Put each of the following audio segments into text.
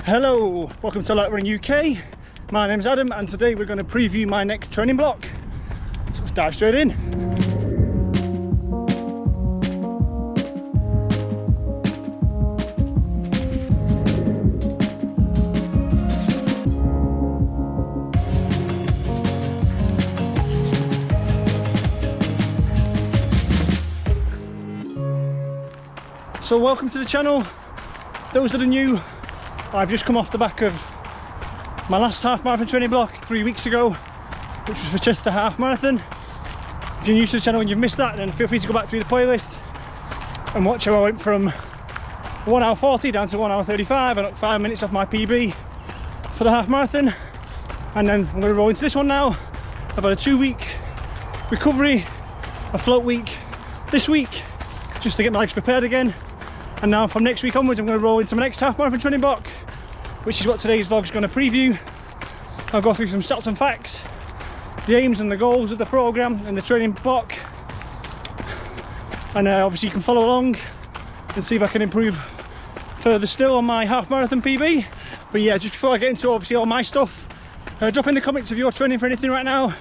Hello, welcome to LARK Running UK. My name's Adam and today we're going to preview my next training block. So let's dive straight in. So welcome to the channel. Those that are new, I've just come off the back of my last half marathon training block 3 weeks ago, which was for Cheshire Half Marathon. If you're new to the channel and you've missed that, then feel free to go back through the playlist and watch how I went from 1 hour 40 down to 1 hour 35. I knocked 5 minutes off my PB for the half marathon, and then I'm going to roll into this one now. I've had a 2-week recovery, a float week this week, just to get my legs prepared again. And now from next week onwards I'm going to roll into my next half marathon training block, which is what today's vlog is going to preview. I'll go through some stats and facts, the aims and the goals of the programme and the training block, and obviously you can follow along and see if I can improve further still on my half marathon PB. But yeah, just before I get into obviously all my stuff, drop in the comments if you're training for anything right now,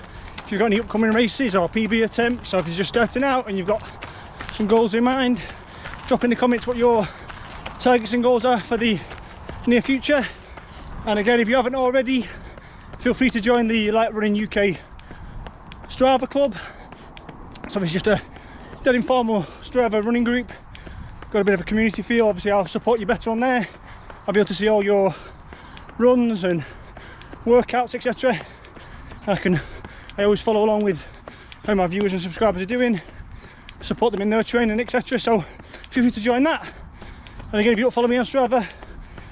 if you've got any upcoming races or PB attempts, or if you're just starting out and you've got some goals in mind. Drop in the comments what your targets and goals are for the near future. And again, if you haven't already, feel free to join the LARK Running UK Strava club. So it's just a dead informal Strava running group. Got a bit of a community feel. Obviously I'll support you better on there. I'll be able to see all your runs and workouts, etc. I always follow along with how my viewers and subscribers are doing, support them in their training, etc. So feel free to join that. And again, if you don't follow me on Strava,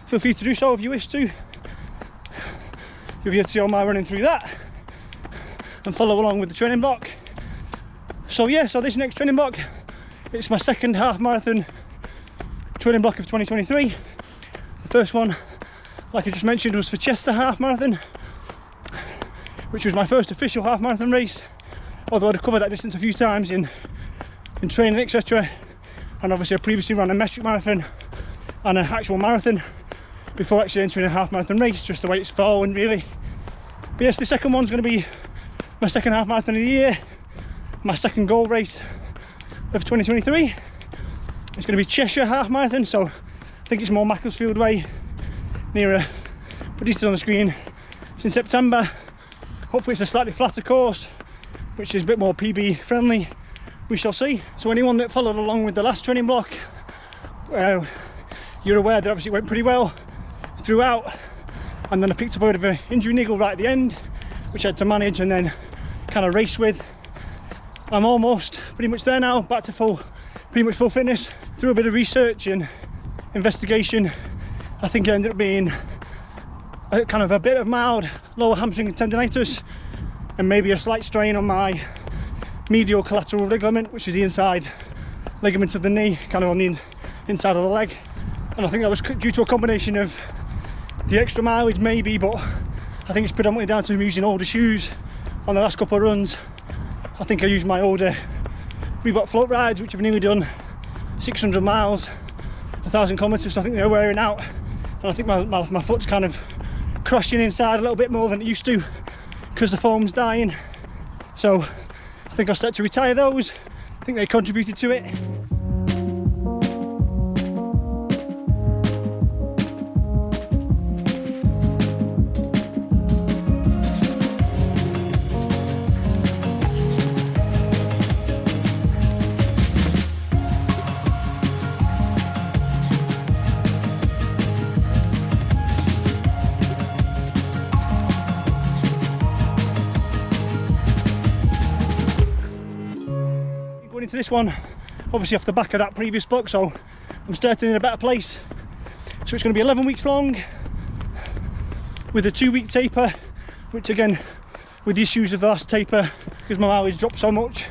feel free to do so if you wish to. You'll be able to see all my running through that and follow along with the training block. So yeah, so this next training block, it's my second half marathon training block of 2023. The first one, like I just mentioned, was for Cheshire Half Marathon, which was my first official half marathon race, although I'd covered that distance a few times in training, etc. And obviously I previously ran a metric marathon and an actual marathon before actually entering a half marathon race, just the way it's fallen really. But yes, the second one's going to be my second half marathon of the year, my second goal race of 2023. It's going to be Cheshire Half Marathon, so I think it's more Macclesfield way, nearer, but it's on the screen. It's in September. Hopefully it's a slightly flatter course, which is a bit more PB friendly. We shall see. So anyone that followed along with the last training block, you're aware that obviously it went pretty well throughout, and then I picked up a bit of an injury niggle right at the end, which I had to manage and then kind of race with. I'm almost pretty much there now, back to pretty much full fitness. Through a bit of research and investigation, I think it ended up being kind of a bit of mild lower hamstring tendinitis and maybe a slight strain on my medial collateral ligament, which is the inside ligament of the knee, kind of on the inside of the leg. And I think that was due to a combination of the extra mileage maybe, but I think it's predominantly down to me using older shoes on the last couple of runs. I think I used my older Reebok float rides, which have nearly done 600 miles, 1,000 kilometers, so I think they're wearing out, and I think my foot's kind of crushing inside a little bit more than it used to because the foam's dying. So I think I'll start to retire those. I think they contributed to it. Into this one, obviously off the back of that previous block, so I'm starting in a better place. So it's going to be 11 weeks long with a 2-week taper, which again, with the issues of the last taper, because my mileage dropped so much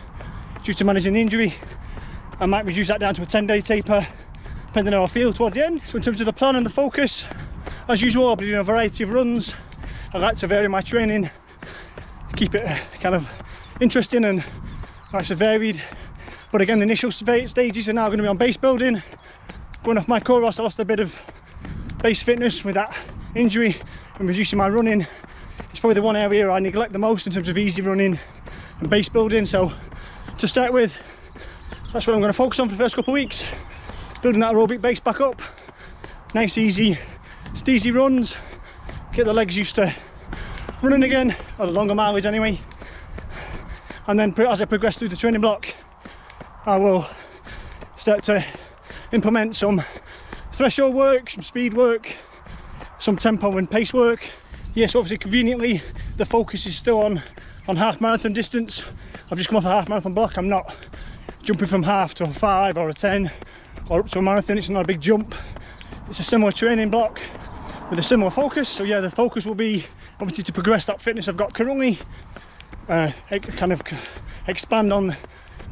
due to managing the injury, I might reduce that down to a 10-day taper depending on how I feel towards the end. So in terms of the plan and the focus, as usual I'll be doing a variety of runs. I like to vary my training, keep it kind of interesting and nice and varied. But again, the initial stages are now going to be on base building. Going off my core, I lost a bit of base fitness with that injury and reducing my running. It's probably the one area I neglect the most in terms of easy running and base building. So to start with, that's what I'm going to focus on for the first couple of weeks, building that aerobic base back up. Nice easy steezy runs, get the legs used to running again, or the longer mileage anyway. And then as I progress through the training block, I will start to implement some threshold work, some speed work, some tempo and pace work. Yes, obviously conveniently the focus is still on half marathon distance. I've just come off a half marathon block. I'm not jumping from half to a 5 or a 10 or up to a marathon. It's not a big jump. It's a similar training block with a similar focus. So yeah, the focus will be obviously to progress that fitness I've got currently, kind of expand on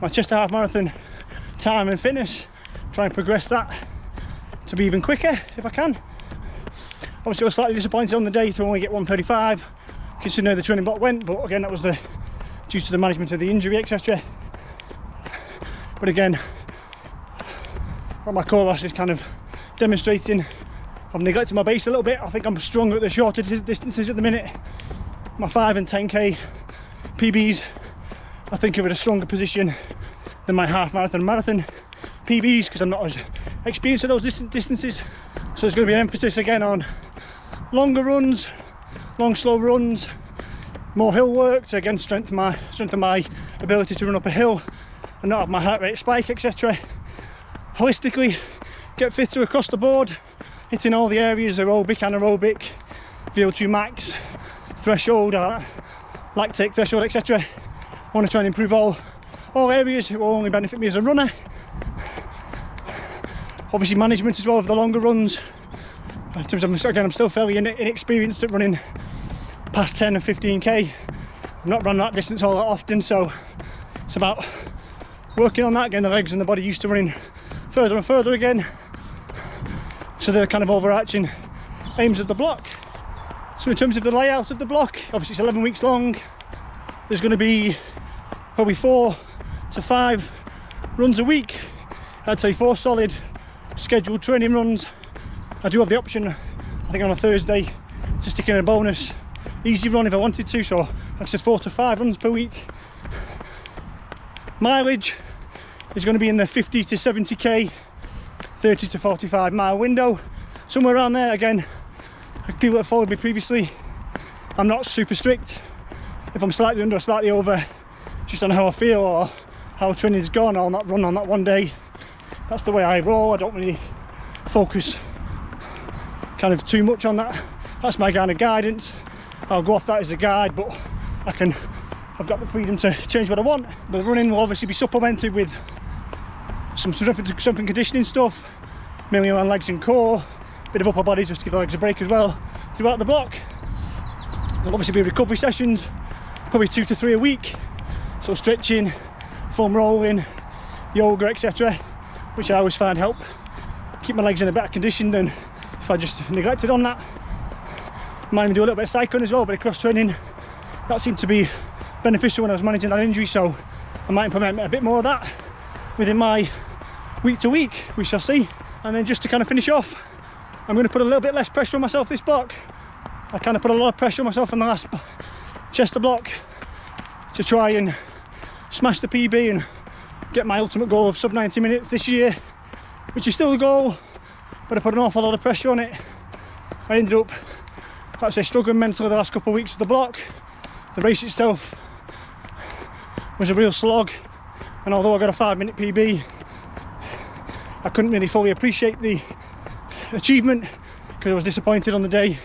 my Cheshire Half Marathon time and fitness, try and progress that to be even quicker if I can. Obviously I was slightly disappointed on the day to only get 1:35 considering how the training block went, but again that was due to the management of the injury, etc. But again, what my core loss is kind of demonstrating, I've neglected my base a little bit. I think I'm stronger at the shorter distances at the minute. My 5 and 10k PBs I think are in a stronger position than my half marathon and marathon PBs because I'm not as experienced at those distances. So there's going to be an emphasis again on longer runs, long slow runs, more hill work to again strengthen my ability to run up a hill and not have my heart rate spike, etc. Holistically get fitter across the board, hitting all the areas, aerobic, anaerobic, VO2 max, threshold, lactate threshold, etc. I want to try and improve all areas. It will only benefit me as a runner. Obviously management as well of the longer runs. In terms of, again, I'm still fairly inexperienced at running past 10 and 15k. I've not run that distance all that often, so it's about working on that, getting the legs and the body used to running further and further again. So they're kind of overarching aims of the block. So in terms of the layout of the block, obviously it's 11 weeks long. There's going to be probably 4 to 5 runs a week. I'd say 4 solid scheduled training runs. I do have the option, I think on a Thursday, to stick in a bonus easy run if I wanted to. So like I said, 4 to 5 runs per week. Mileage is going to be in the 50 to 70k, 30 to 45 mile window, somewhere around there. Again, like people that followed me previously, I'm not super strict. If I'm slightly under or slightly over, just on how I feel or how training's gone, I'll not run on that one day. That's the way I roll. I don't really focus kind of too much on that. That's my kind of guidance. I'll go off that as a guide, but I've got the freedom to change what I want. The running will obviously be supplemented with some strength and conditioning stuff, mainly around legs and core, bit of upper body just to give the legs a break as well throughout the block. There'll obviously be recovery sessions, probably 2 to 3 a week, so stretching, foam rolling, yoga, etc., which I always find help keep my legs in a better condition than if I just neglected on that. Might even do a little bit of cycling as well, but cross training, that seemed to be beneficial when I was managing that injury, so I might implement a bit more of that within my week to week, we shall see. And then just to kind of finish off, I'm going to put a little bit less pressure on myself this block. I kind of put a lot of pressure on myself in the last Chester block to try and smash the PB and get my ultimate goal of sub 90 minutes this year, which is still the goal, but I put an awful lot of pressure on it. I ended up, like I say, struggling mentally the last couple of weeks of the block. The race itself was a real slog, and although I got a 5-minute PB, I couldn't really fully appreciate the achievement because I was disappointed on the day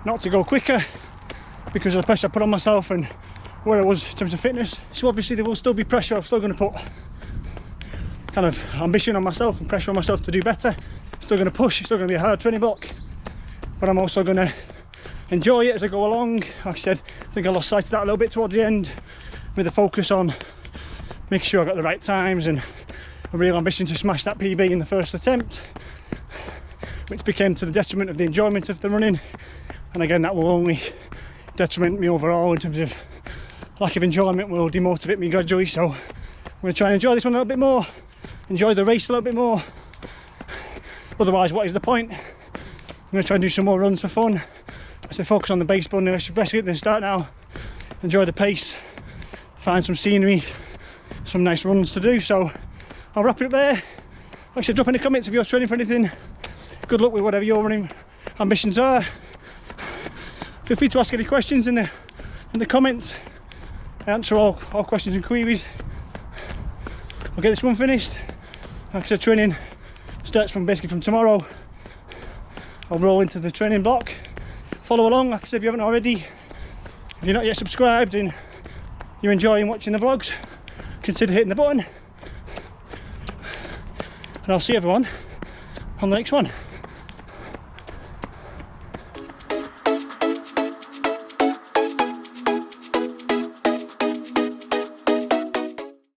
not to go quicker because of the pressure I put on myself and where I was in terms of fitness. So obviously there will still be pressure. I'm still going to put kind of ambition on myself and pressure on myself to do better. I'm still going to push. It's still going to be a hard training block, but I'm also going to enjoy it as I go along. Like I said, I think I lost sight of that a little bit towards the end with the focus on making sure I got the right times and a real ambition to smash that PB in the first attempt, which became to the detriment of the enjoyment of the running. And again, that will only detriment me overall in terms of lack of enjoyment, will demotivate me gradually. So I'm going to try and enjoy this one a little bit more, enjoy the race a little bit more. Otherwise, what is the point? I'm going to try and do some more runs for fun. I say focus on the base building. I should best get this start now. Enjoy the pace, find some scenery, some nice runs to do. So I'll wrap it up there. Like I said, drop in the comments if you're training for anything. Good luck with whatever your running ambitions are. Feel free to ask any questions in the comments. I answer all questions and queries. I'll get this one finished. Like I said, training starts basically from tomorrow. I'll roll into the training block. Follow along, like I said, if you haven't already. If you're not yet subscribed and you're enjoying watching the vlogs, consider hitting the button. And I'll see everyone on the next one.